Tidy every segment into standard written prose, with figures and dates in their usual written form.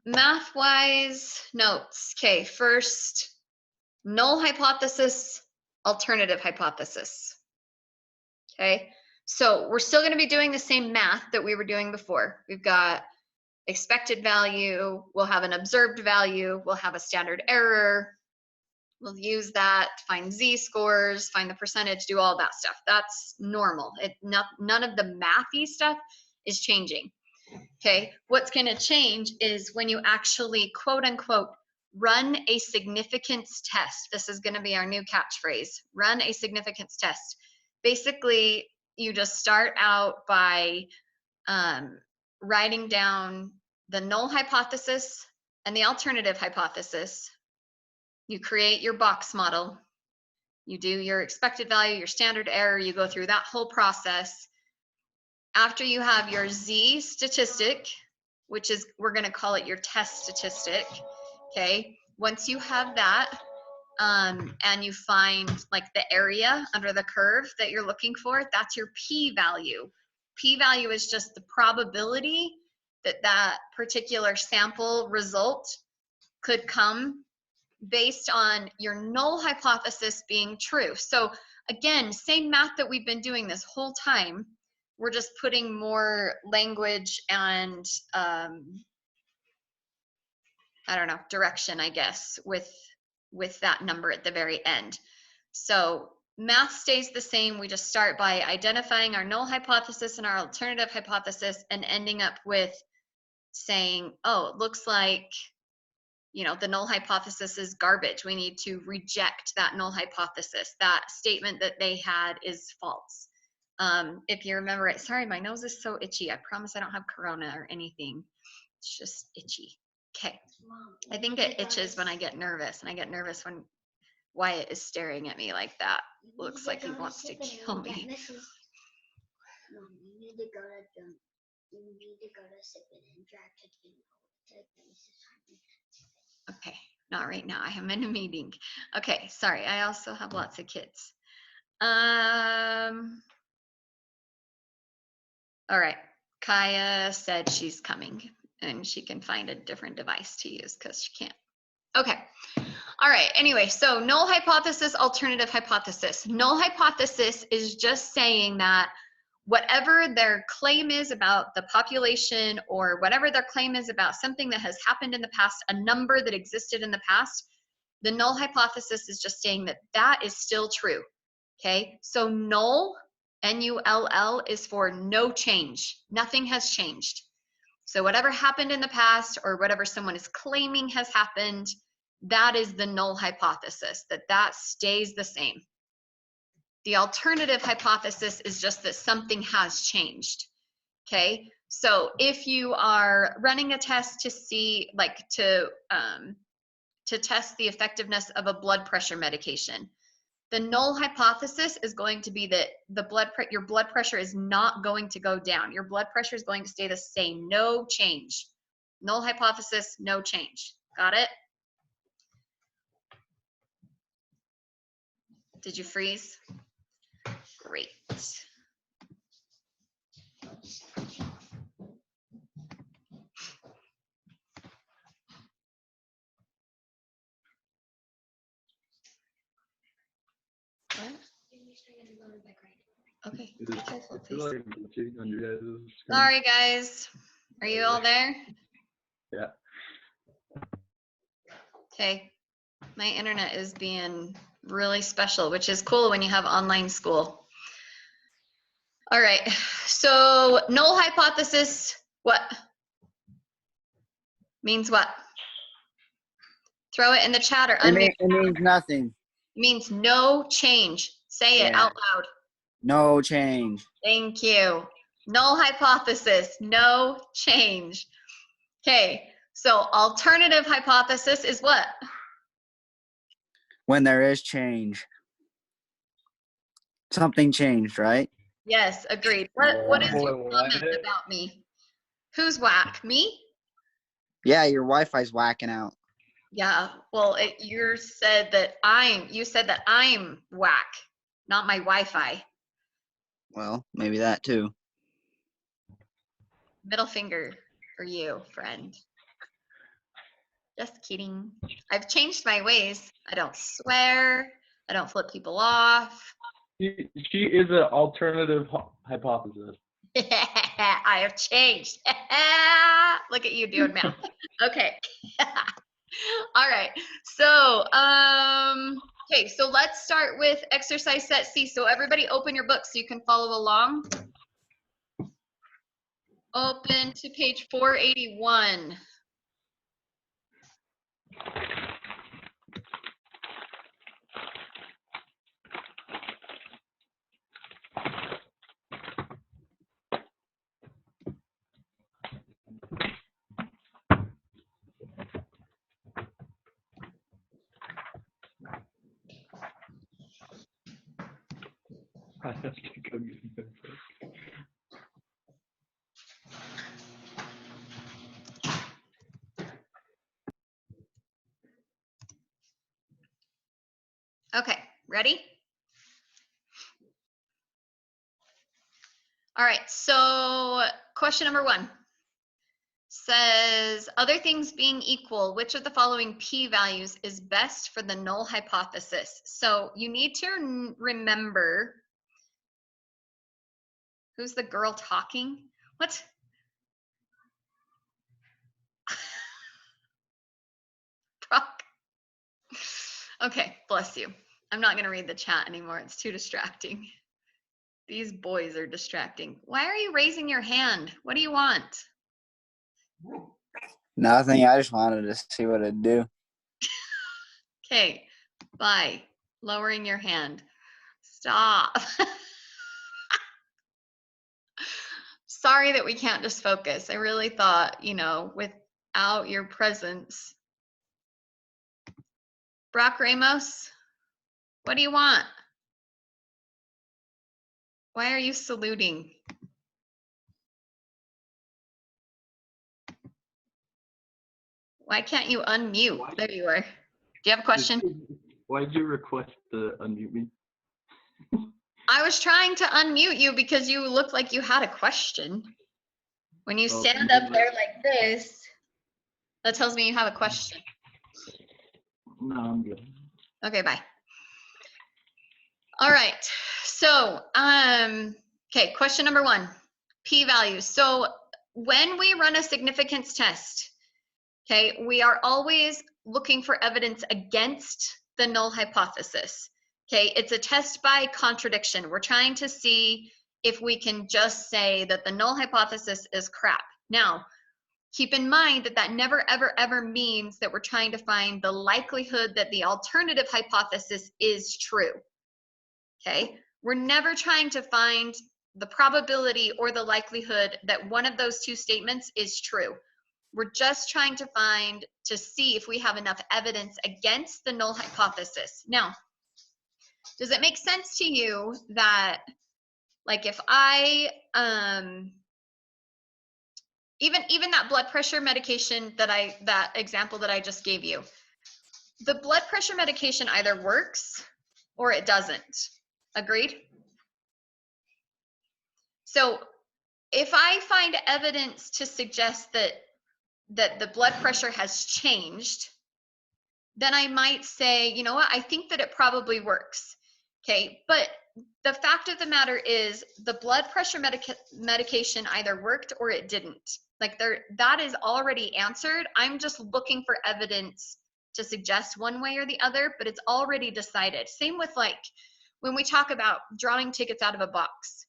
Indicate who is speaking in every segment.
Speaker 1: Math-wise notes. Okay, first, null hypothesis, alternative hypothesis. Okay, so we're still going to be doing the same math that we were doing before. We've got expected value, we'll have an observed value, we'll have a standard error. We'll use that, find z-scores, find the percentage, do all that stuff. That's normal. None of the mathy stuff is changing. Okay, what's going to change is when you actually, quote unquote, run a significance test. This is going to be our new catchphrase, run a significance test. Basically, you just start out by writing down the null hypothesis and the alternative hypothesis. You create your box model. You do your expected value, your standard error. You go through that whole process. After you have your Z statistic, which is, we're going to call it your test statistic. Okay. Once you have that, and you find like the area under the curve that you're looking for, that's your p-value. P-value is just the probability that that particular sample result could come based on your null hypothesis being true. So again, same math that we've been doing this whole time. We're just putting more language and I don't know, direction, I guess, with that number at the very end. So math stays the same. We just start by identifying our null hypothesis and our alternative hypothesis and ending up with saying, oh, it looks like, you know, the null hypothesis is garbage. We need to reject that null hypothesis. That statement that they had is false. If you remember it, sorry, my nose is so itchy. I promise I don't have corona or anything. It's just itchy. Okay. I think it itches when I get nervous, and I get nervous when Wyatt is staring at me like that. Looks like he wants to kill me.
Speaker 2: You need to go to sip it and drag it.
Speaker 1: Okay, not right now. I am in a meeting. Okay, sorry. I also have lots of kids. All right. Kaya said she's coming and she can find a different device to use because she can't. Okay. All right. Anyway, so null hypothesis, alternative hypothesis. Null hypothesis is just saying that whatever their claim is about the population or whatever their claim is about something that has happened in the past, a number that existed in the past, the null hypothesis is just saying that that is still true. Okay. So null, N-U-L-L, is for no change. Nothing has changed. So whatever happened in the past or whatever someone is claiming has happened, that is the null hypothesis, that stays the same. The alternative hypothesis is just that something has changed. Okay, so if you are running a test to see, like to test the effectiveness of a blood pressure medication, the null hypothesis is going to be that your blood pressure is not going to go down. Your blood pressure is going to stay the same, no change. Null hypothesis, no change. Got it? Did you freeze? Great. What? Okay. Be careful, please. Sorry, guys. Are you all there?
Speaker 3: Yeah.
Speaker 1: Okay. My internet is being really special, which is cool when you have online school. All right. So null hypothesis, what? Means what? Throw it in the chat or unmute.
Speaker 4: It means nothing.
Speaker 1: It means no change. Say it out loud.
Speaker 4: No change.
Speaker 1: Thank you. Null hypothesis, no change. Okay, so alternative hypothesis is what?
Speaker 4: When there is change. Something changed, right?
Speaker 1: Yes, agreed. What is your comment about me? Who's whack? Me?
Speaker 4: Yeah, your Wi-Fi's whacking out.
Speaker 1: Yeah, well, you said that I'm whack, not my Wi-Fi.
Speaker 4: Well, maybe that too.
Speaker 1: Middle finger for you, friend. Just kidding. I've changed my ways. I don't swear. I don't flip people off.
Speaker 3: She is an alternative hypothesis.
Speaker 1: I have changed. Look at you doing math. Okay. All right. So, okay, so let's start with exercise set C. So everybody open your book so you can follow along. Open to page 481.
Speaker 3: I have to go get them first.
Speaker 1: Okay, ready? All right, so question number 1 says, other things being equal, which of the following p-values is best for the null hypothesis? So you need to remember, who's the girl talking? What? Brock. Okay, bless you. I'm not going to read the chat anymore. It's too distracting. These boys are distracting. Why are you raising your hand? What do you want?
Speaker 4: Nothing. I just wanted to see what it'd do.
Speaker 1: Okay, bye. Lowering your hand. Stop. Sorry that we can't just focus. I really thought, you know, without your presence. Brock Ramos, what do you want? Why are you saluting? Why can't you unmute? There you are. Do you have a question?
Speaker 3: Why did you request to unmute me?
Speaker 1: I was trying to unmute you because you looked like you had a question. When you
Speaker 3: Oh,
Speaker 1: stand up there like this, that tells me you have a question.
Speaker 3: No, I'm good.
Speaker 1: Okay, bye. All right, so, okay, question number 1, p-values. So when we run a significance test, okay, we are always looking for evidence against the null hypothesis. Okay, it's a test by contradiction. We're trying to see if we can just say that the null hypothesis is crap. Now, keep in mind that that never, ever, ever means that we're trying to find the likelihood that the alternative hypothesis is true. Okay, we're never trying to find the probability or the likelihood that one of those two statements is true. We're just trying to see if we have enough evidence against the null hypothesis. Now, does it make sense to you that, like, if I, even that blood pressure medication that example that I just gave you, the blood pressure medication either works or it doesn't. Agreed? So if I find evidence to suggest that the blood pressure has changed, then I might say, you know what, I think that it probably works. Okay, but the fact of the matter is the blood pressure medication either worked or it didn't. Like, that is already answered. I'm just looking for evidence to suggest one way or the other, but it's already decided. Same with, like, when we talk about drawing tickets out of a box.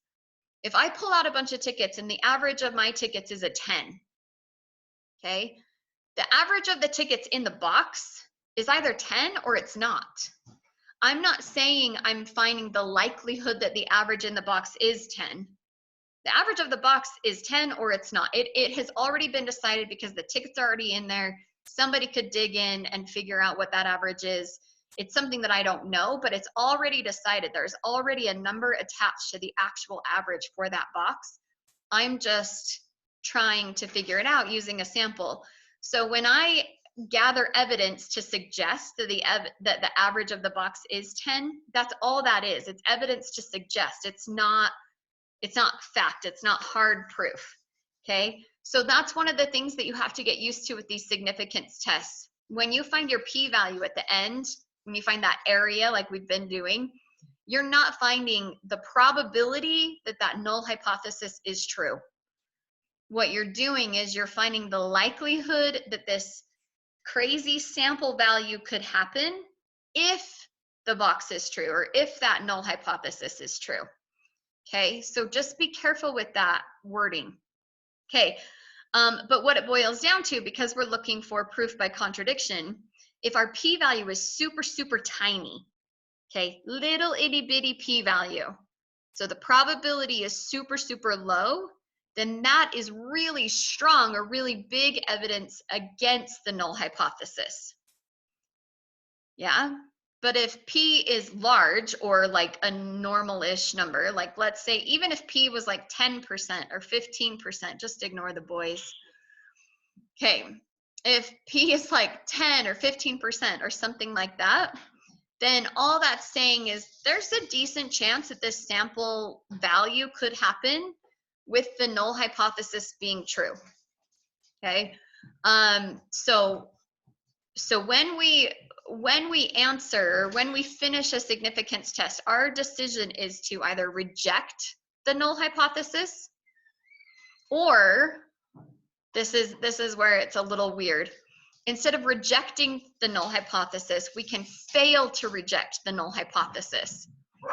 Speaker 1: If I pull out a bunch of tickets and the average of my tickets is a 10, okay, the average of the tickets in the box is either 10 or it's not. I'm not saying I'm finding the likelihood that the average in the box is 10. The average of the box is 10 or it's not. It has already been decided because the tickets are already in there. Somebody could dig in and figure out what that average is. It's something that I don't know, but it's already decided. There's already a number attached to the actual average for that box. I'm just trying to figure it out using a sample. So when I gather evidence to suggest that that the average of the box is 10, that's all that is. It's evidence to suggest. It's not fact. It's not hard proof. Okay, so that's one of the things that you have to get used to with these significance tests. when you find your p-value at the end, when you find that area like we've been doing, you're not finding the probability that that null hypothesis is true. What you're doing is you're finding the likelihood that this crazy sample value could happen if the box is true, or if that null hypothesis is true. Okay, so just be careful with that wording. Okay, but what it boils down to, because we're looking for proof by contradiction, if our p-value is super, super tiny, okay, little itty bitty p-value, so the probability is super, super low, then that is really strong or really big evidence against the null hypothesis. Yeah, but if p is large, or like a normal-ish number, like let's say even if p was like 10% or 15%, just ignore the boys. Okay, if p is like 10 or 15% or something like that, then all that's saying is there's a decent chance that this sample value could happen with the null hypothesis being true. Okay, so when we answer, when we finish a significance test, our decision is to either reject the null hypothesis, or this is where it's a little weird. Instead of rejecting the null hypothesis, we can fail to reject the null hypothesis,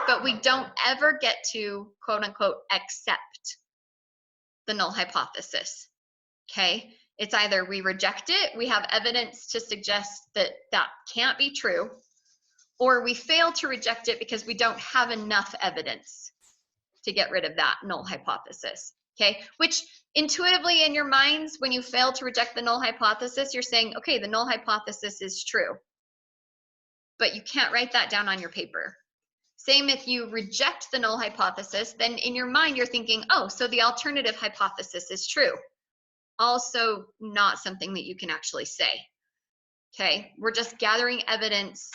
Speaker 1: but we don't ever get to quote unquote accept the null hypothesis. Okay, it's either we reject it, we have evidence to suggest that that can't be true, or we fail to reject it because we don't have enough evidence to get rid of that null hypothesis. Okay, which intuitively in your minds, when you fail to reject the null hypothesis, you're saying, okay, the null hypothesis is true, but you can't write that down on your paper. Same if you reject the null hypothesis, then in your mind, you're thinking, oh, so the alternative hypothesis is true. Also not something that you can actually say. Okay, we're just gathering evidence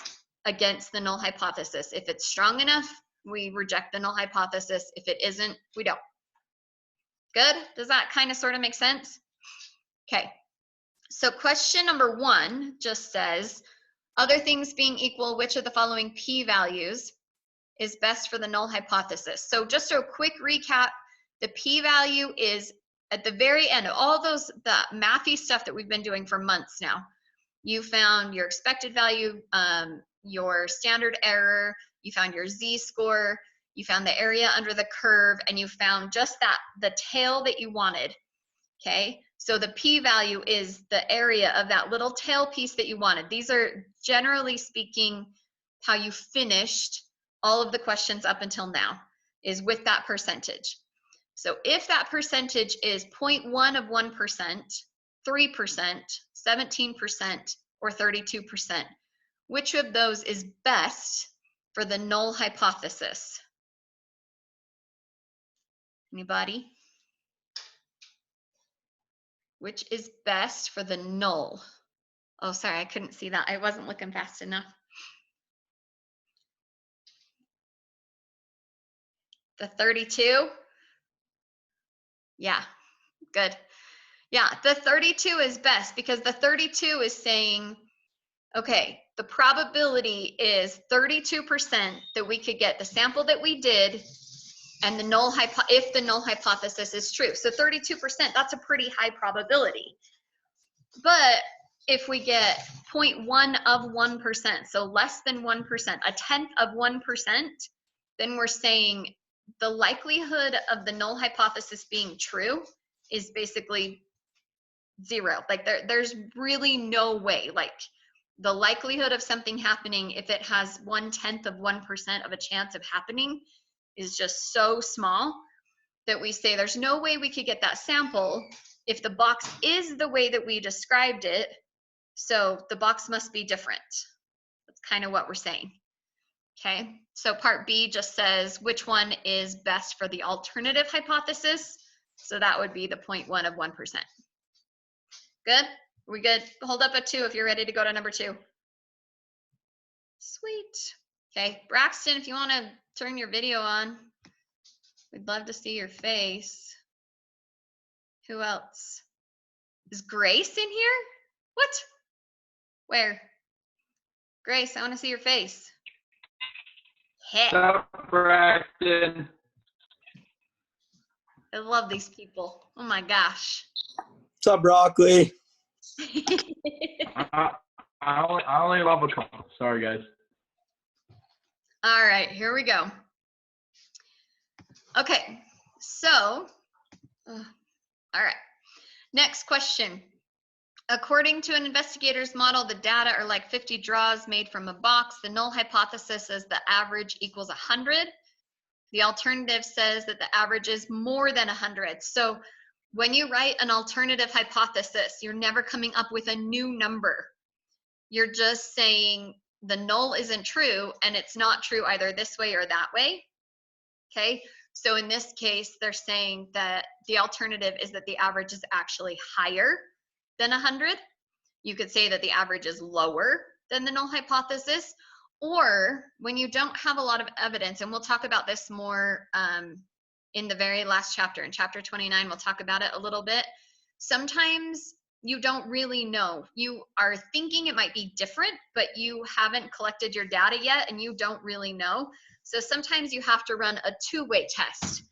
Speaker 1: against the null hypothesis. If it's strong enough, we reject the null hypothesis. If it isn't, we don't. Good? Does that kind of sort of make sense? Okay, so question number 1 just says, other things being equal, which of the following p-values is best for the null hypothesis? So just a quick recap, the p-value is at the very end of all those, the mathy stuff that we've been doing for months now. You found your expected value, your standard error, you found your z-score, you found the area under the curve, and you found just that, the tail that you wanted. Okay, so the p-value is the area of that little tail piece that you wanted. These are, generally speaking, how you finished all of the questions up until now, is with that percentage. So if that percentage is 0.1 of 1%, 3%, 17%, or 32%, which of those is best for the null hypothesis? Anybody? Which is best for the null? Oh, sorry, I couldn't see that. I wasn't looking fast enough. The 32? Yeah, good. Yeah, the 32 is best because the 32 is saying, okay, the probability is 32% that we could get the sample that we did and the null if the null hypothesis is true. So 32%, that's a pretty high probability. But if we get 0.1 of 1%, so less than 1%, a tenth of 1%, then we're saying the likelihood of the null hypothesis being true is basically 0. Like there's really no way. Like the likelihood of something happening, if it has 1/10 of 1% of a chance of happening, is just so small that we say there's no way we could get that sample if the box is the way that we described it. So the box must be different. That's kind of what we're saying. Okay, so part B just says which one is best for the alternative hypothesis. So that would be the 0.1 of 1%. Good? We good? Hold up a 2 if you're ready to go to number 2. Sweet. Okay, Braxton, if you want to turn your video on, we'd love to see your face. Who else? Is Grace in here? What? Where? Grace, I want to see your face. Heck,
Speaker 3: Stop, Braxton.
Speaker 1: I love these people. Oh my gosh.
Speaker 4: What's up, broccoli?
Speaker 3: I only love a couple. Sorry, guys.
Speaker 1: All right, here we go. Okay, so, all right. Next question. According to an investigator's model, the data are like 50 draws made from a box. The null hypothesis says the average equals 100. The alternative says that the average is more than 100. So when you write an alternative hypothesis, you're never coming up with a new number. You're just saying the null isn't true, and it's not true either this way or that way. Okay, so in this case, they're saying that the alternative is that the average is actually higher than 100. You could say that the average is lower than the null hypothesis, or when you don't have a lot of evidence, and we'll talk about this more in the very last chapter, in chapter 29, we'll talk about it a little bit. Sometimes you don't really know. You are thinking it might be different, but you haven't collected your data yet and you don't really know. So sometimes you have to run a two-way test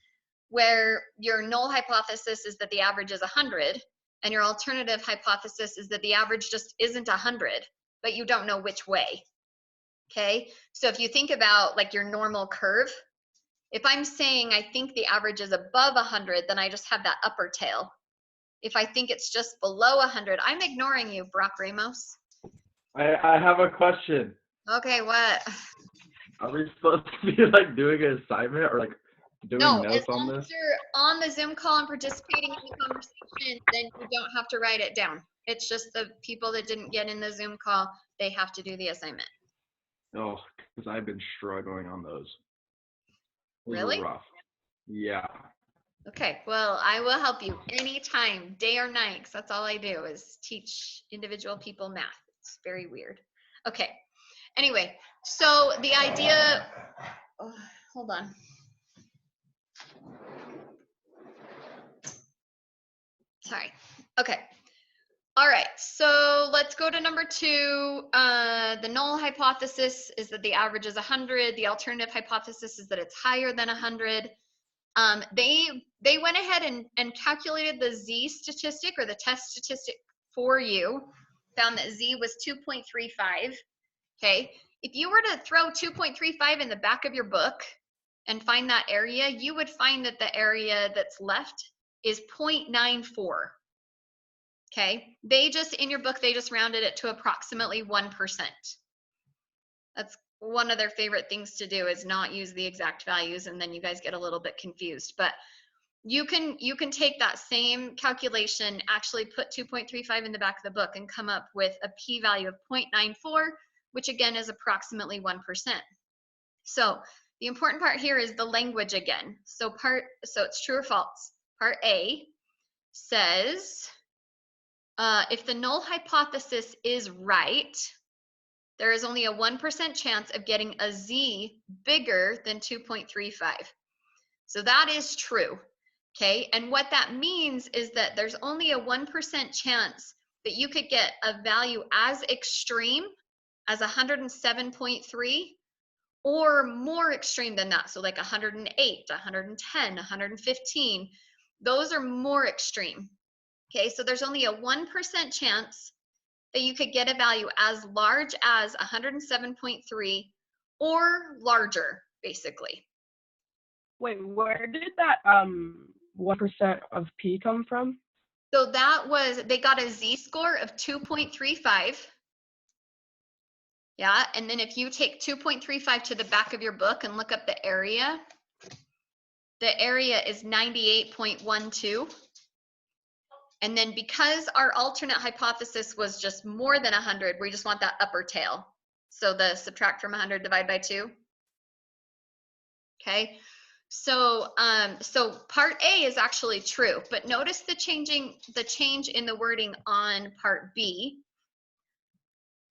Speaker 1: where your null hypothesis is that the average is 100 and your alternative hypothesis is that the average just isn't 100, but you don't know which way. Okay, so if you think about like your normal curve, if I'm saying I think the average is above 100, then I just have that upper tail. If I think it's just below 100, I'm ignoring you, Brock Ramos.
Speaker 3: I have a question.
Speaker 1: Okay, what?
Speaker 3: Are we supposed to be like doing an assignment or like doing
Speaker 1: No,
Speaker 3: notes
Speaker 1: as
Speaker 3: on
Speaker 1: long
Speaker 3: this?
Speaker 1: as you're on the Zoom call and participating in the conversation, then you don't have to write it down. It's just the people that didn't get in the Zoom call, they have to do the assignment.
Speaker 3: Oh, because I've been struggling on those. Those are
Speaker 1: Really?
Speaker 3: rough. Yeah.
Speaker 1: Okay, well, I will help you anytime, day or night, because that's all I do is teach individual people math. It's very weird. Okay, anyway, so the idea, oh, hold on. Sorry. Okay. All right, so let's go to number 2. The null hypothesis is that the average is 100. The alternative hypothesis is that it's higher than 100. They went ahead and calculated the Z statistic or the test statistic for you, found that Z was 2.35. Okay, if you were to throw 2.35 in the back of your book and find that area, you would find that the area that's left is 0.94. Okay, they just, in your book, they just rounded it to approximately 1%. That's one of their favorite things to do, is not use the exact values, and then you guys get a little bit confused. But you can take that same calculation, actually put 2.35 in the back of the book, and come up with a p-value of 0.94, which again is approximately 1%. So the important part here is the language again. So it's true or false. Part A says, if the null hypothesis is right, there is only a 1% chance of getting a Z bigger than 2.35. So that is true, okay? And what that means is that there's only a 1% chance that you could get a value as extreme as 107.3 or more extreme than that. So like 108, 110, 115, those are more extreme. Okay, so there's only a 1% chance that you could get a value as large as 107.3 or larger, basically.
Speaker 5: Wait, where did that 1% of P come from?
Speaker 1: So that was, they got a Z-score of 2.35. Yeah, and then if you take 2.35 to the back of your book and look up the area is 98.12. And then because our alternate hypothesis was just more than 100, we just want that upper tail. So the subtract from 100, divide by 2. Okay, so part A is actually true, but notice the change in the wording on part B.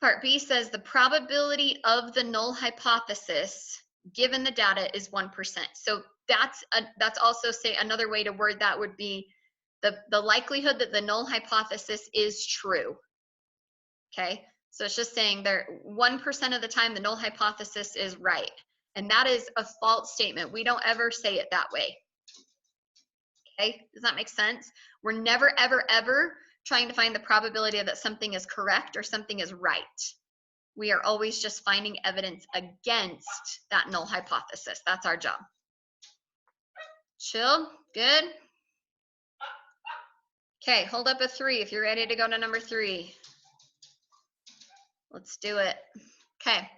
Speaker 1: Part B says the probability of the null hypothesis given the data is 1%. So that's also, say, another way to word that would be the likelihood that the null hypothesis is true. Okay, So it's just saying there 1% of the time the null hypothesis is right. And that is a false statement. We don't ever say it that way. Okay, does that make sense? We're never, ever, ever trying to find the probability that something is correct or something is right. We are always just finding evidence against that null hypothesis. That's our job. Chill, good. Okay, hold up a 3 if you're ready to go to number 3. Let's do it. Okay,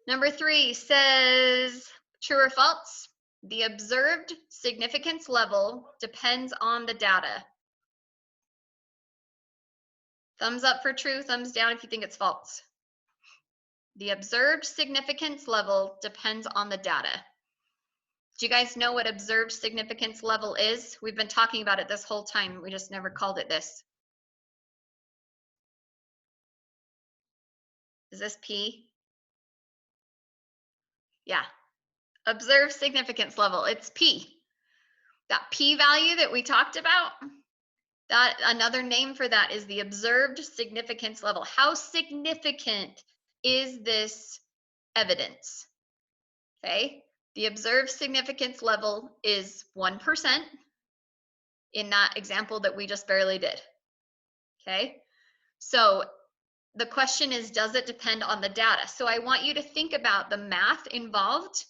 Speaker 1: number 3 says, true or false? The observed significance level depends on the data. Thumbs up for true, thumbs down if you think it's false. The observed significance level depends on the data. Do you guys know what observed significance level is? We've been talking about it this whole time. We just never called it this. Is this P? Yeah. Observed significance level, it's P. That P value that we talked about, that another name for that is the observed significance level. How significant is this evidence? Okay, the observed significance level is 1% in that example that we just barely did. Okay, so the question is, does it depend on the data? So I want you to think about the math involved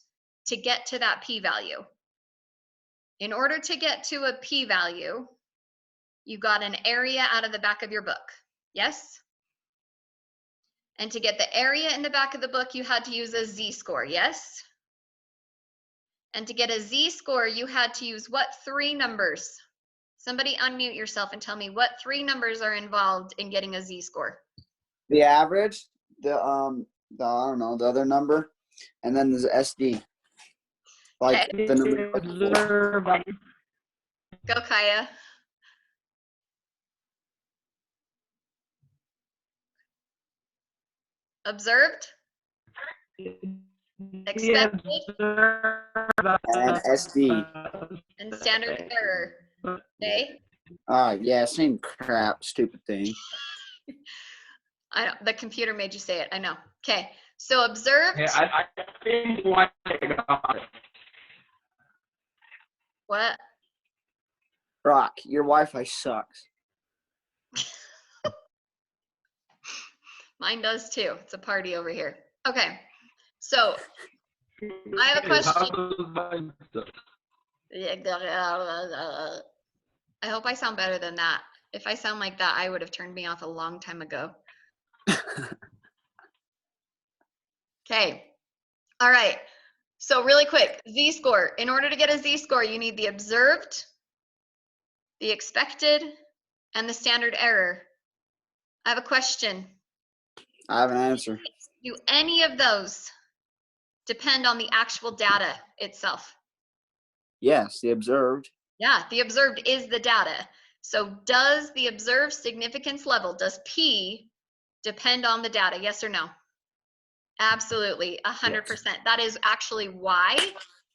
Speaker 1: to get to that p-value. In order to get to a p-value, you got an area out of the back of your book, yes? And to get the area in the back of the book, you had to use a z-score, yes? And to get a z-score, you had to use what 3 numbers? Somebody unmute yourself and tell me what 3 numbers are involved in getting a z-score.
Speaker 6: The average, the I don't know, the other number, and then there's SD. Like
Speaker 1: Okay.
Speaker 6: the number.
Speaker 1: Go, Kaya. Observed? Expected?
Speaker 6: And SD.
Speaker 1: And standard error. Okay.
Speaker 6: Yeah, same crap, stupid thing.
Speaker 1: I know, the computer made you say it. I know. Okay. So observed.
Speaker 3: Hey, I think why I got it.
Speaker 1: What?
Speaker 6: Rock, your Wi-Fi sucks.
Speaker 1: Mine does too. It's a party over here. Okay. So I have a question. I hope I sound better than that. If I sound like that, I would have turned me off a long time ago. Okay. All right. So really quick, z-score. In order to get a z-score, you need the observed, the expected, and the standard error. I have a question.
Speaker 6: I have an answer.
Speaker 1: Do any of those depend on the actual data itself?
Speaker 6: Yes, the observed.
Speaker 1: Yeah, the observed is the data. So does the observed significance level, does P depend on the data? Yes or no? Absolutely, 100%.
Speaker 6: Yes.
Speaker 1: That is actually why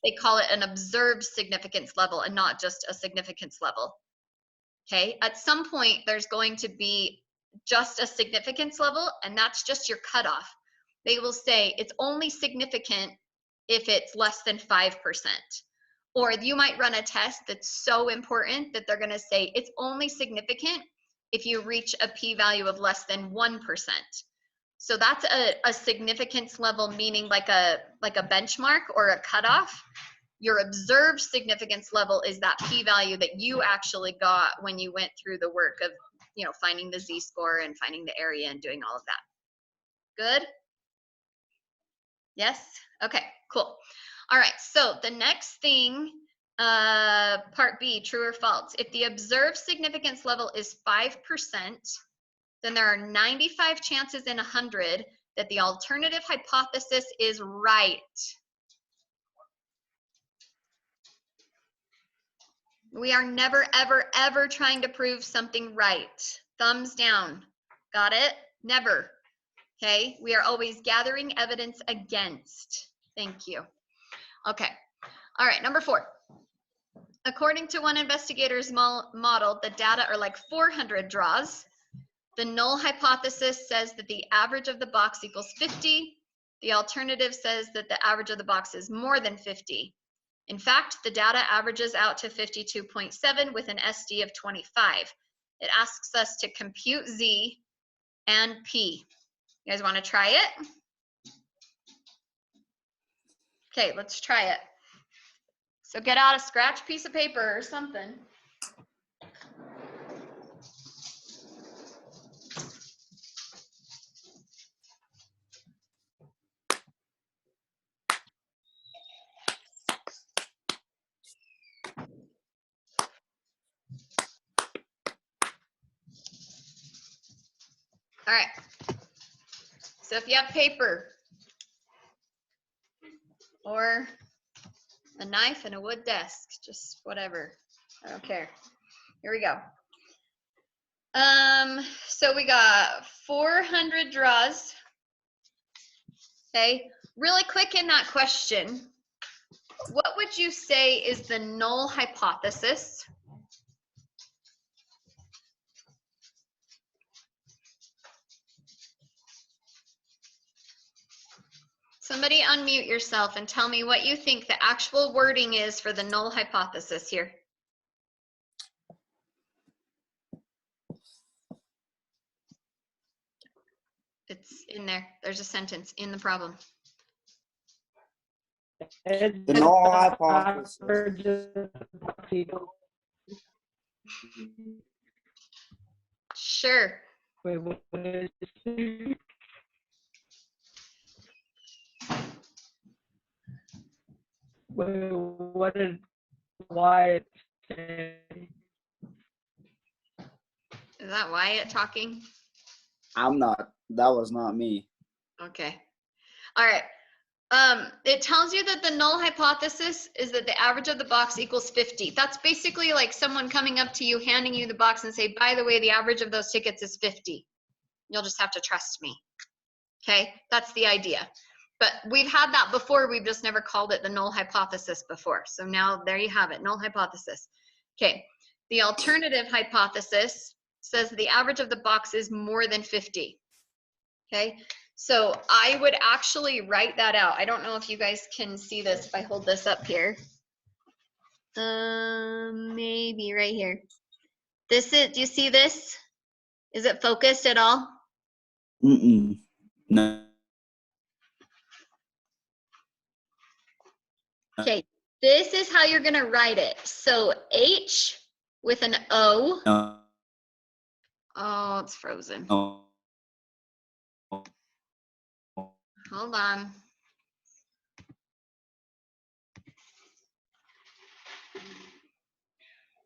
Speaker 1: they call it an observed significance level and not just a significance level. Okay, at some point there's going to be just a significance level, and that's just your cutoff. They will say it's only significant if it's less than 5%. Or you might run a test that's so important that they're going to say it's only significant if you reach a p-value of less than 1%. So that's a significance level, meaning like a benchmark or a cutoff. Your observed significance level is that p-value that you actually got when you went through the work of, you know, finding the z-score and finding the area and doing all of that. Good? Yes? Okay, cool. All right, so the next thing, part B, true or false. If the observed significance level is 5%, then there are 95 chances in 100 that the alternative hypothesis is right. We are never, ever, ever trying to prove something right. Thumbs down. Got it? Never. Okay, we are always gathering evidence against. Thank you. Okay, all right, number 4. According to one investigator's model, the data are like 400 draws. The null hypothesis says that the average of the box equals 50. The alternative says that the average of the box is more than 50. In fact, the data averages out to 52.7 with an SD of 25. It asks us to compute Z and P. You guys want to try it? Okay, let's try it. So get out a scratch piece of paper or something. All right. So if you have paper or a knife and a wood desk, just whatever. I don't care. Here we go. So we got 400 draws. Okay, really quick in that question, what would you say is the null hypothesis? Somebody unmute yourself and tell me what you think the actual wording is for the null hypothesis here. It's in there. There's a sentence in the problem.
Speaker 6: The null hypothesis.
Speaker 1: Sure.
Speaker 5: Wait, what is it? Wait, what did Wyatt say?
Speaker 1: Is that Wyatt talking?
Speaker 6: I'm not. That was not me.
Speaker 1: Okay. All right. It tells you that the null hypothesis is that the average of the box equals 50. That's basically like someone coming up to you, handing you the box and say, by the way, the average of those tickets is 50. You'll just have to trust me. Okay, that's the idea. But we've had that before. We've just never called it the null hypothesis before. So now there you have it, null hypothesis. Okay, the alternative hypothesis says the average of the box is more than 50. Okay, so I would actually write that out. I don't know if you guys can see this if I hold this up here. Maybe right here. This is, do you see this? Is it focused at all?
Speaker 6: No.
Speaker 1: Okay, this is how you're gonna write it. So H with an O.
Speaker 6: No.
Speaker 1: Oh, it's frozen.
Speaker 6: No.
Speaker 1: Hold on.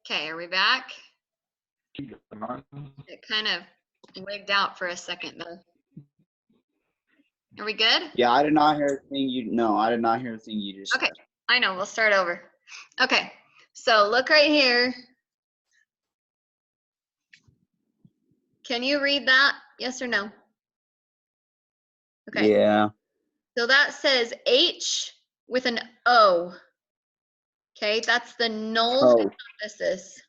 Speaker 1: Okay, are we back? It kind of wigged out for a second though. Are we good?
Speaker 6: Yeah, I did not hear a thing you. No, I did not hear a thing you just
Speaker 1: Okay,
Speaker 6: said.
Speaker 1: I know, we'll start over. Okay, so look right here. Can you read that? Yes or no? Okay.
Speaker 6: Yeah.
Speaker 1: So that says H with an O. Okay, that's the null
Speaker 6: Oh.
Speaker 1: hypothesis.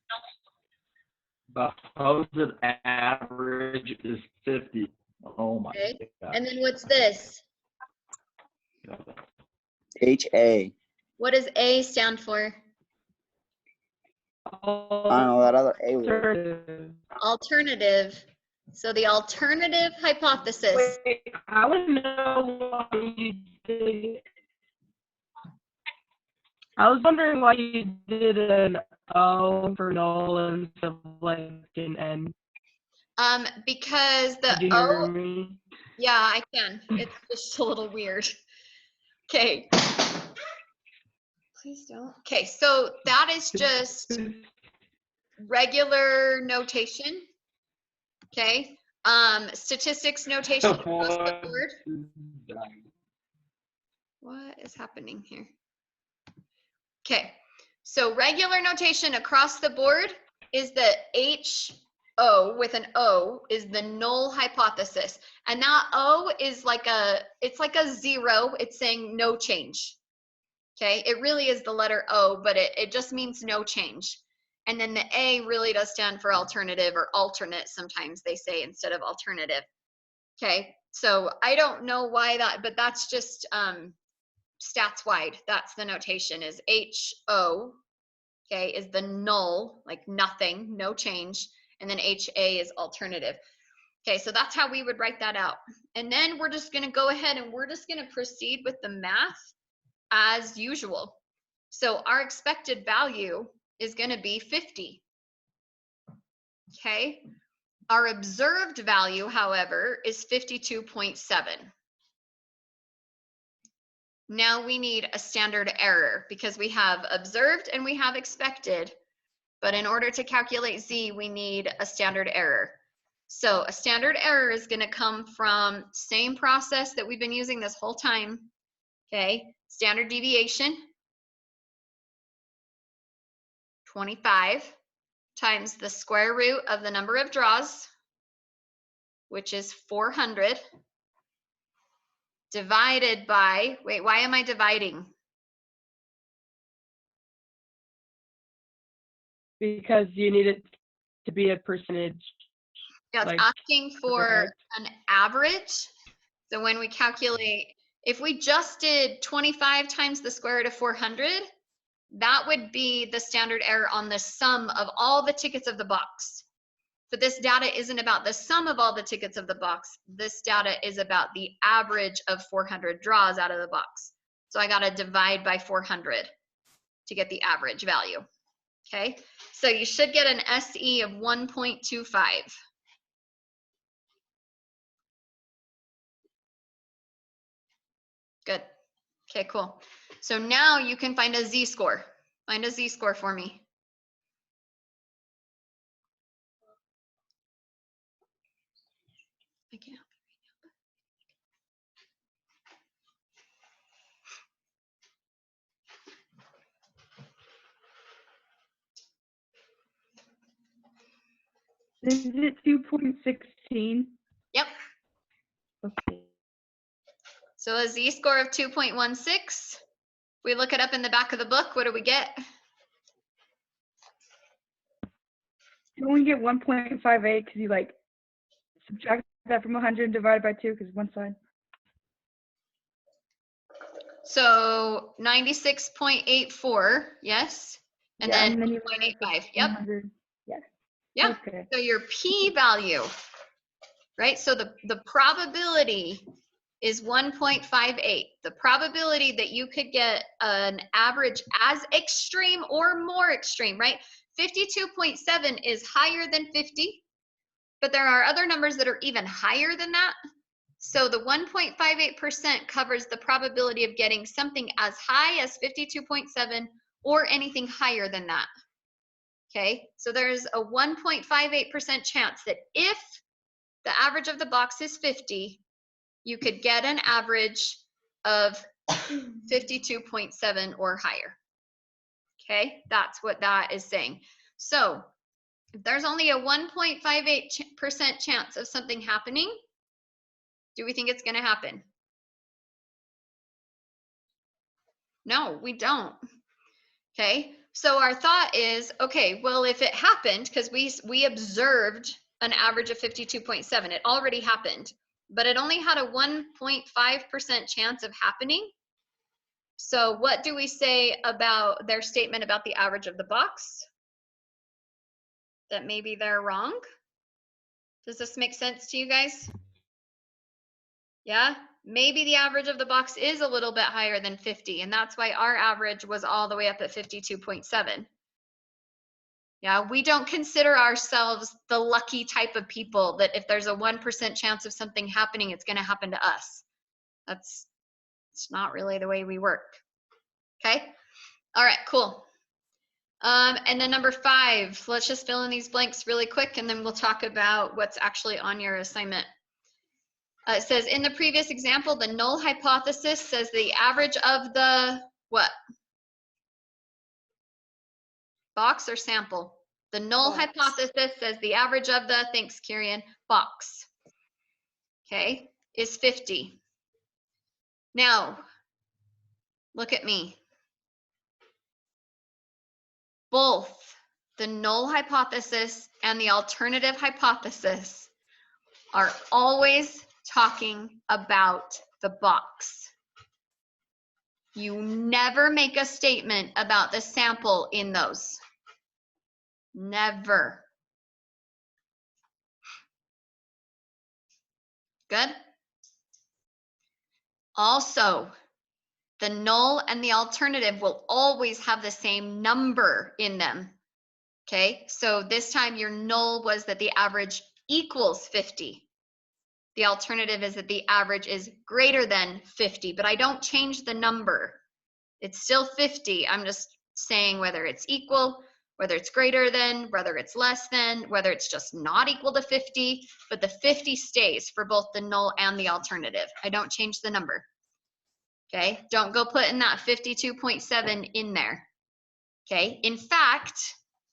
Speaker 3: The supposed average is 50. Oh my
Speaker 1: Okay.
Speaker 3: God.
Speaker 1: And then what's this?
Speaker 6: HA.
Speaker 1: What does A stand for?
Speaker 6: I don't know that other A word.
Speaker 5: Alternative.
Speaker 1: Alternative. So the alternative hypothesis.
Speaker 5: Wait, I want to know why you did. I was wondering why you did an O for null instead of like an N.
Speaker 1: Because the
Speaker 5: Did you hear
Speaker 1: O,
Speaker 5: me?
Speaker 1: yeah, I can. It's just a little weird. Okay. Please don't. Okay, so that is just regular notation. Okay. Statistics notation across the board. What is happening here? Okay, so regular notation across the board is that HO with an O is the null hypothesis. And that O is like it's like a zero. It's saying no change. Okay, it really is the letter O, but it just means no change. And then the A really does stand for alternative or alternate, sometimes they say, instead of alternative. Okay, so I don't know why that, but that's just stats wide. That's the notation, is HO, okay, is the null, like nothing, no change. And then HA is alternative. Okay, so that's how we would write that out. And then we're just gonna go ahead and we're just gonna proceed with the math as usual. So our expected value is gonna be 50. Okay, our observed value, however, is 52.7. Now we need a standard error because we have observed and we have expected. But in order to calculate Z, we need a standard error. So a standard error is going to come from same process that we've been using this whole time. Okay, standard deviation, 25 times the square root of the number of draws, which is 400, divided by, wait, why am I dividing?
Speaker 5: Because you need it to be a percentage.
Speaker 1: Yeah, it's
Speaker 5: Like,
Speaker 1: asking for
Speaker 5: correct.
Speaker 1: an average. So when we calculate, if we just did 25 times the square root of 400, that would be the standard error on the sum of all the tickets of the box. But this data isn't about the sum of all the tickets of the box. This data is about the average of 400 draws out of the box. So I got to divide by 400 to get the average value. Okay, so you should get an SE of 1.25. Good. Okay, cool. So now you can find a Z-score. Find a Z-score for me. I can't.
Speaker 7: Is it 2.16?
Speaker 1: Yep.
Speaker 7: Okay.
Speaker 1: So a Z-score of 2.16. We look it up in the back of the book. What do we get?
Speaker 7: You only get 1.58 because you like subtract that from 100 and divide by 2 because one side.
Speaker 1: So 96.84, yes. And
Speaker 7: Yeah,
Speaker 1: then
Speaker 7: and then you
Speaker 1: 0.85. Yep.
Speaker 7: 100. Yeah.
Speaker 1: Yep.
Speaker 7: Okay.
Speaker 1: So your p-value, right? So the probability is 1.58. The probability that you could get an average as extreme or more extreme, right? 52.7 is higher than 50, but there are other numbers that are even higher than that. So the 1.58% covers the probability of getting something as high as 52.7 or anything higher than that. Okay, so there's a 1.58% chance that if the average of the box is 50, you could get an average of 52.7 or higher. Okay, that's what that is saying. So if there's only a 1.58% chance of something happening, do we think it's going to happen? No, we don't. Okay, so our thought is, okay, well, if it happened, because we observed an average of 52.7, it already happened, but it only had a 1.5% chance of happening. So what do we say about their statement about the average of the box? That maybe they're wrong? Does this make sense to you guys? Yeah, maybe the average of the box is a little bit higher than 50, and that's why our average was all the way up at 52.7. Yeah, we don't consider ourselves the lucky type of people that if there's a 1% chance of something happening, it's going to happen to us. It's not really the way we work. Okay. All right, cool. And then number 5, let's just fill in these blanks really quick, and then we'll talk about what's actually on your assignment. It says, in the previous example, the null hypothesis says the average of the what? Box or sample? The null
Speaker 6: Box.
Speaker 1: hypothesis says the average of the, thanks, Kirian, box, okay, is 50. Now, look at me. Both the null hypothesis and the alternative hypothesis are always talking about the box. You never make a statement about the sample in those. Never. Good? Also, the null and the alternative will always have the same number in them. Okay, so this time your null was that the average equals 50. The alternative is that the average is greater than 50, but I don't change the number. It's still 50. I'm just saying whether it's equal, whether it's greater than, whether it's less than, whether it's just not equal to 50, but the 50 stays for both the null and the alternative. I don't change the number. Okay, don't go putting that 52.7 in there. Okay, in fact,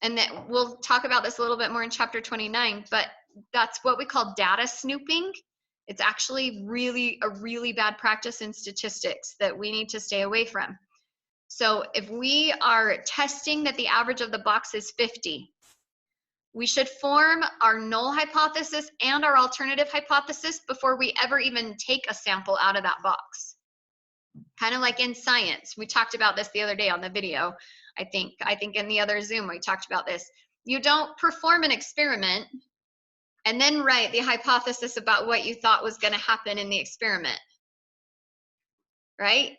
Speaker 1: and that we'll talk about this a little bit more in chapter 29, but that's what we call data snooping. It's actually a really bad practice in statistics that we need to stay away from. So if we are testing that the average of the box is 50, we should form our null hypothesis and our alternative hypothesis before we ever even take a sample out of that box. Kind of like in science. We talked about this the other day on the video. I think in the other Zoom we talked about this. You don't perform an experiment and then write the hypothesis about what you thought was going to happen in the experiment. Right?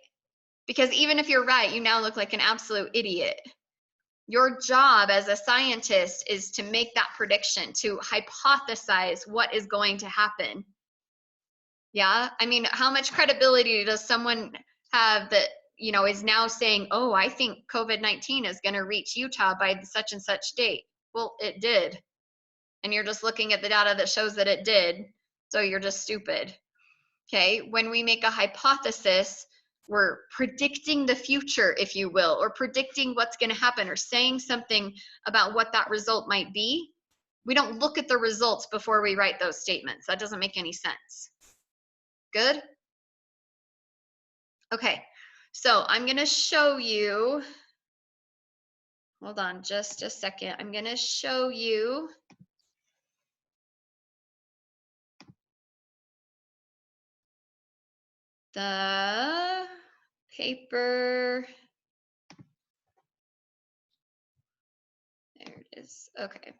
Speaker 1: Because even if you're right, you now look like an absolute idiot. Your job as a scientist is to make that prediction, to hypothesize what is going to happen. Yeah? I mean, how much credibility does someone have that, you know, is now saying, oh, I think COVID-19 is going to reach Utah by such and such date? Well, it did. And you're just looking at the data that shows that it did. So you're just stupid. Okay? When we make a hypothesis, we're predicting the future, if you will, or predicting what's going to happen, or saying something about what that result might be. We don't look at the results before we write those statements. That doesn't make any sense. Good? Okay, so I'm going to show you, hold on just a second. I'm going to show you the paper. There it is. Okay.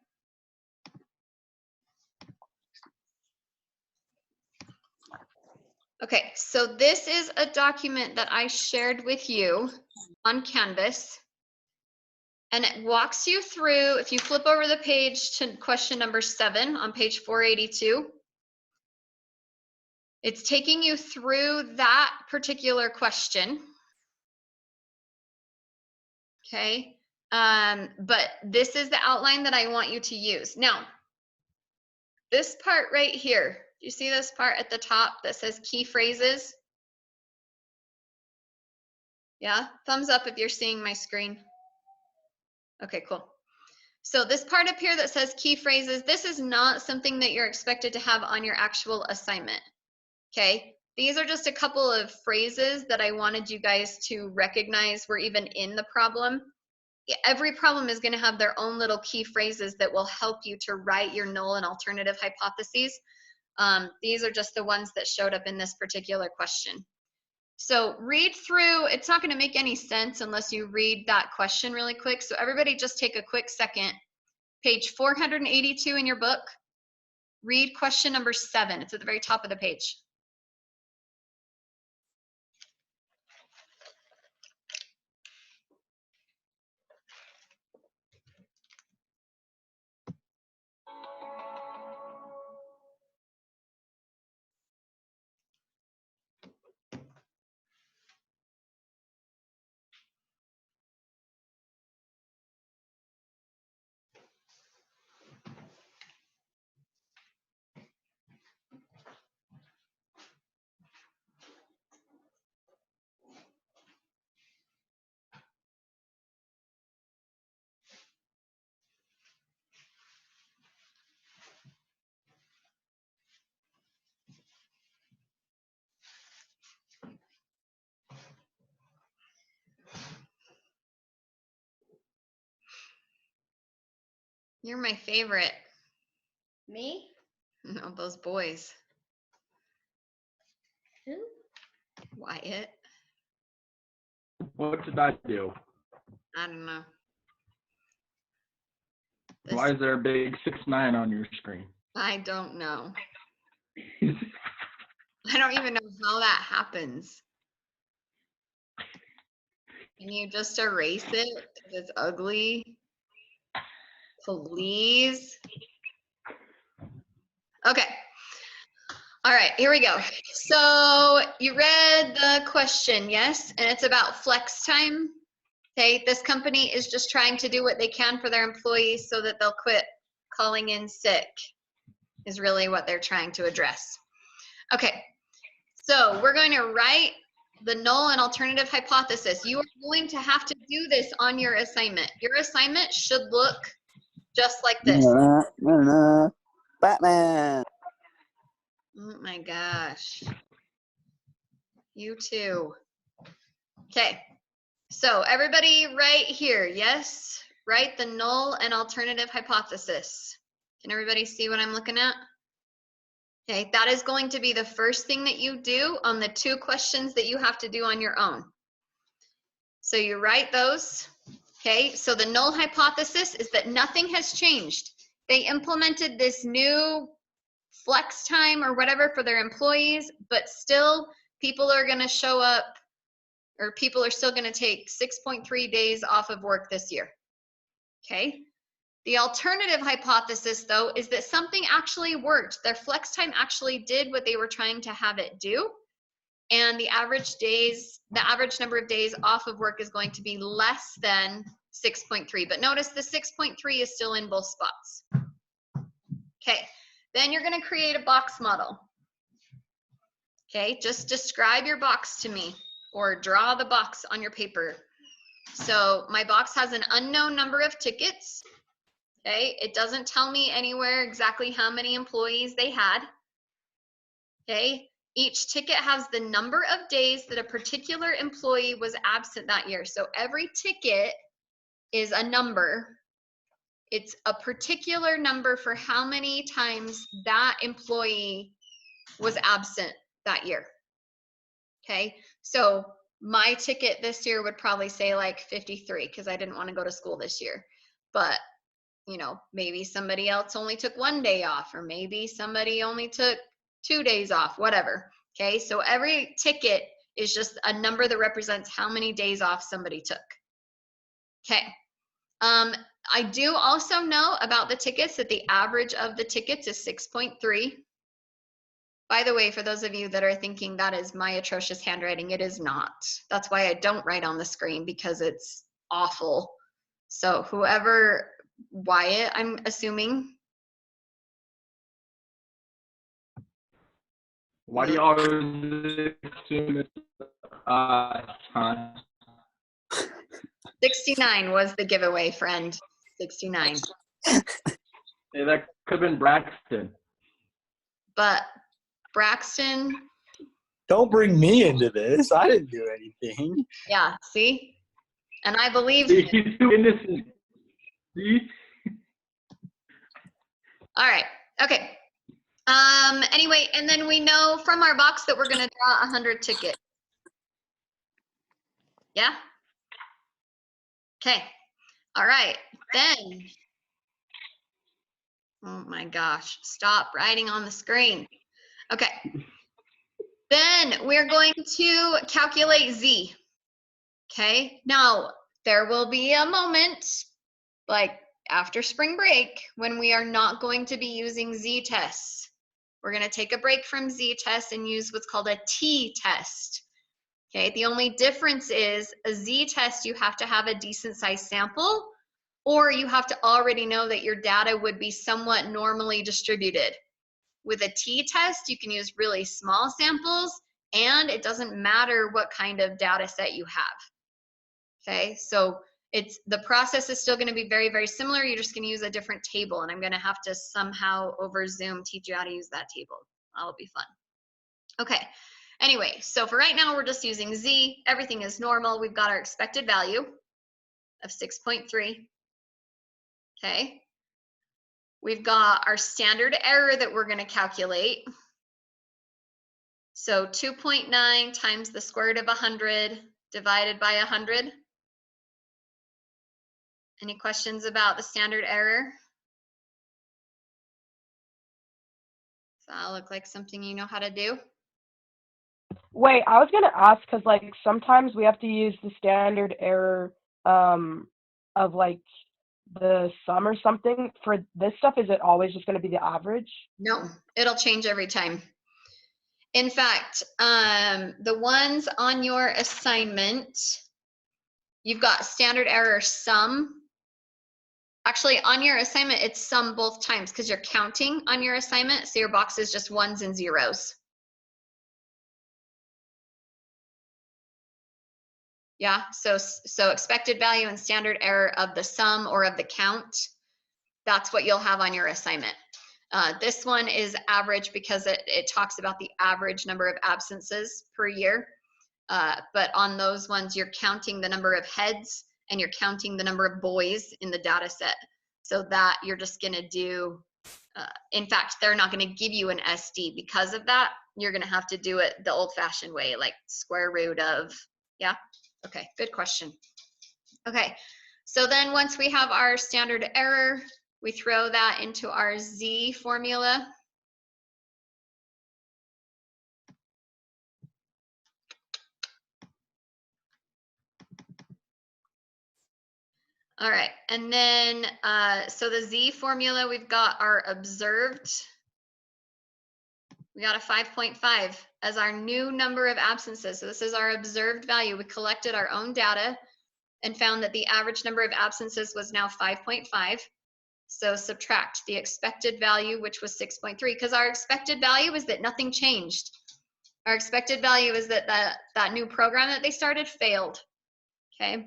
Speaker 1: Okay, so this is a document that I shared with you on Canvas, and it walks you through, if you flip over the page to question number 7 on page 482, it's taking you through that particular question. Okay, but this is the outline that I want you to use. Now, this part right here, do you see this part at the top that says key phrases? Yeah, thumbs up if you're seeing my screen. Okay, cool. So this part up here that says key phrases, this is not something that you're expected to have on your actual assignment. Okay, these are just a couple of phrases that I wanted you guys to recognize were even in the problem. Every problem is going to have their own little key phrases that will help you to write your null and alternative hypotheses. These are just the ones that showed up in this particular question. So read through, it's not going to make any sense unless you read that question really quick. So everybody just take a quick second. Page 482 in your book, read question number 7. It's at the very top of the page. You're my favorite.
Speaker 2: Me?
Speaker 1: No, those boys.
Speaker 2: Who?
Speaker 1: Wyatt.
Speaker 3: What did I do?
Speaker 1: I don't know. This,
Speaker 3: Why is there a big 6'9" on your screen?
Speaker 1: I don't know. I don't even know how that happens. Can you just erase it because it's ugly? Please. Okay. All right, here we go. So you read the question, yes? And it's about flex time. Okay, this company is just trying to do what they can for their employees so that they'll quit calling in sick, is really what they're trying to address. Okay, so we're going to write the null and alternative hypothesis. You are going to have to do this on your assignment. Your assignment should look just like this.
Speaker 6: Batman.
Speaker 1: Oh my gosh. You too. Okay, so everybody right here, yes? Write the null and alternative hypothesis. Can everybody see what I'm looking at? Okay, that is going to be the first thing that you do on the 2 questions that you have to do on your own. So you write those. Okay, so the null hypothesis is that nothing has changed. They implemented this new flex time or whatever for their employees, but still people are going to show up, or people are still going to take 6.3 days off of work this year. Okay. The alternative hypothesis, though, is that something actually worked. Their flex time actually did what they were trying to have it do. And the average number of days off of work is going to be less than 6.3. But notice the 6.3 is still in both spots. Okay. Then you're going to create a box model. Okay. Just describe your box to me or draw the box on your paper. So my box has an unknown number of tickets. Okay, it doesn't tell me anywhere exactly how many employees they had. Okay, each ticket has the number of days that a particular employee was absent that year. So every ticket is a number. It's a particular number for how many times that employee was absent that year. Okay, so my ticket this year would probably say like 53 because I didn't want to go to school this year. But you know, maybe somebody else only took 1 day off, or maybe somebody only took 2 days off, whatever. Okay, so every ticket is just a number that represents how many days off somebody took. Okay, I do also know about the tickets that the average of the tickets is 6.3. By the way, for those of you that are thinking that is my atrocious handwriting, it is not. That's why I don't write on the screen, because it's awful. So whoever, Wyatt, I'm assuming.
Speaker 3: Why do you always assume it's huh?
Speaker 1: 69 was the giveaway, friend. 69.
Speaker 3: Hey, that could have been Braxton.
Speaker 1: But Braxton,
Speaker 4: Don't bring me into this. I didn't do anything.
Speaker 1: yeah, see? And I believe,
Speaker 3: He's too innocent. See?
Speaker 1: all right, okay. Anyway, and then we know from our box that we're gonna draw 100 tickets. Yeah? Okay, all right, then. Oh my gosh, stop writing on the screen. Okay, then we're going to calculate Z. Okay, now there will be a moment like after spring break when we are not going to be using Z tests. We're going to take a break from Z tests and use what's called a T test. Okay, the only difference is a Z test, you have to have a decent sized sample, or you have to already know that your data would be somewhat normally distributed. With a T test, you can use really small samples, and it doesn't matter what kind of data set you have. Okay, so the process is still going to be very, very similar. You're just going to use a different table, and I'm going to have to somehow over Zoom teach you how to use that table. That'll be fun. Okay, anyway, so for right now, we're just using Z. Everything is normal. We've got our expected value of 6.3. Okay, we've got our standard error that we're going to calculate. So 2.9 times the square root of 100 divided by 100. Any questions about the standard error? Does that look like something you know how to do?
Speaker 5: Wait, I was gonna ask because like sometimes we have to use the standard error of like the sum or something. For this stuff, is it always just gonna be the average?
Speaker 1: No, it'll change every time. In fact, the ones on your assignment, you've got standard error sum. Actually, on your assignment, it's sum both times because you're counting on your assignment. So your box is just ones and zeros. Yeah, so expected value and standard error of the sum or of the count, that's what you'll have on your assignment. This one is average because it talks about the average number of absences per year. But on those ones, you're counting the number of heads and you're counting the number of boys in the data set. So that you're just gonna do, in fact, they're not gonna give you an SD because of that. You're gonna have to do it the old fashioned way, like square root of, yeah? Okay, good question. Okay, so then once we have our standard error, we throw that into our Z formula. All right, and then, so the Z formula, we've got our observed. We got a 5.5 as our new number of absences. So this is our observed value. We collected our own data and found that the average number of absences was now 5.5. So subtract the expected value, which was 6.3, because our expected value is that nothing changed. Our expected value is that that new program that they started failed. Okay.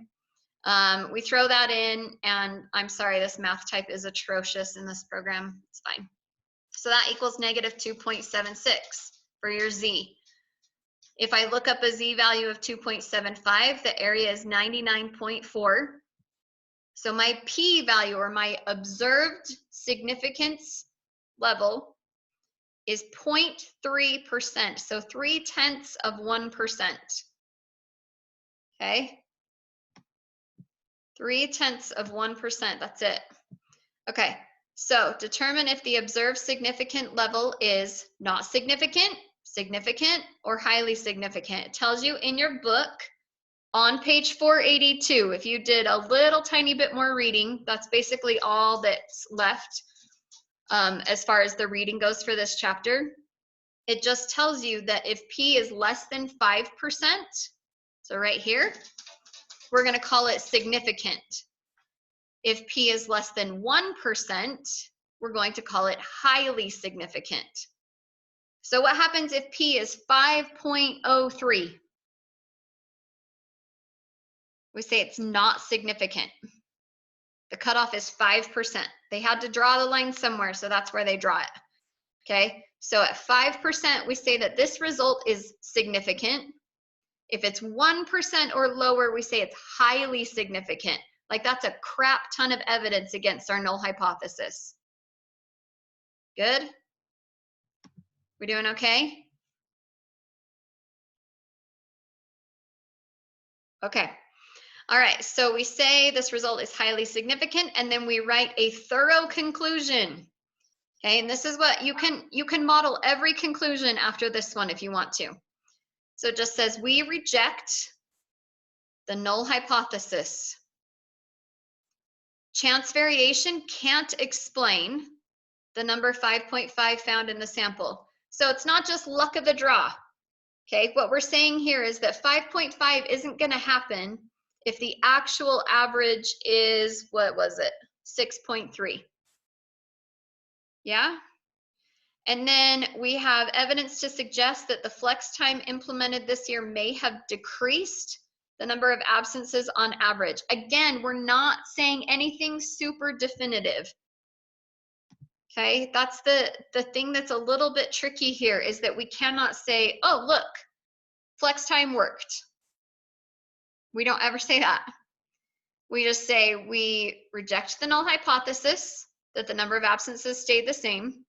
Speaker 1: We throw that in, and I'm sorry, this math type is atrocious in this program. It's fine. So that equals negative 2.76 for your Z. If I look up a Z value of 2.75, the area is 99.4. So my P value, or my observed significance level, is 0.3%. So 0.3%. Okay. 0.3%. That's it. Okay. So determine if the observed significant level is not significant, significant, or highly significant. It tells you in your book on page 482. If you did a little tiny bit more reading, that's basically all that's left as far as the reading goes for this chapter. It just tells you that if P is less than 5%, so right here, we're going to call it significant. If P is less than 1%, we're going to call it highly significant. So what happens if P is 5.03? We say it's not significant. The cutoff is 5%. They had to draw the line somewhere, so that's where they draw it. Okay, so at 5%, we say that this result is significant. If it's 1% or lower, we say it's highly significant. Like that's a crap ton of evidence against our null hypothesis. Good? We doing okay? Okay. All right, so we say this result is highly significant, and then we write a thorough conclusion. Okay, and this is what you can model every conclusion after this one if you want to. So it just says we reject the null hypothesis. Chance variation can't explain the number 5.5 found in the sample. So it's not just luck of the draw. Okay, what we're saying here is that 5.5 isn't going to happen if the actual average is, what was it, 6.3. Yeah? And then we have evidence to suggest that the flex time implemented this year may have decreased the number of absences on average. Again, we're not saying anything super definitive. Okay, that's the thing that's a little bit tricky here, is that we cannot say, oh, look, flex time worked. We don't ever say that. We just say we reject the null hypothesis. that the number of absences stayed the same.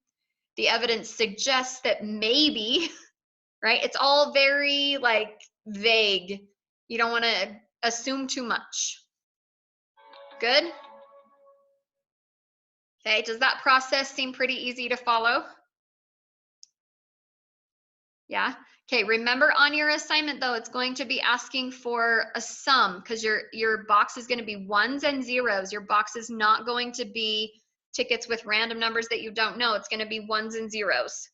Speaker 1: The evidence suggests that maybe, right? It's all very like vague. You don't want to assume too much. Good? Okay, does that process seem pretty easy to follow? Yeah. Okay, remember on your assignment though, it's going to be asking for a sum because your box is going to be ones and zeros. Your box is not going to be tickets with random numbers that you don't know. It's going to be ones and zeros.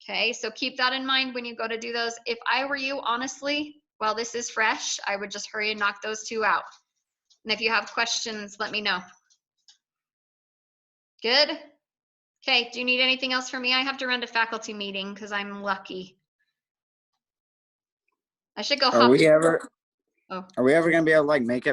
Speaker 1: Okay, so keep that in mind when you go to do those. If I were you, honestly, while this is fresh, I would just hurry and knock those two out. And if you have questions, let me know. Good? Okay, do you need anything else from me? I have to run to faculty meeting because I'm lucky. I should go
Speaker 6: Are
Speaker 1: hop.
Speaker 6: we ever
Speaker 1: Oh.
Speaker 6: are we ever gonna be able to like make it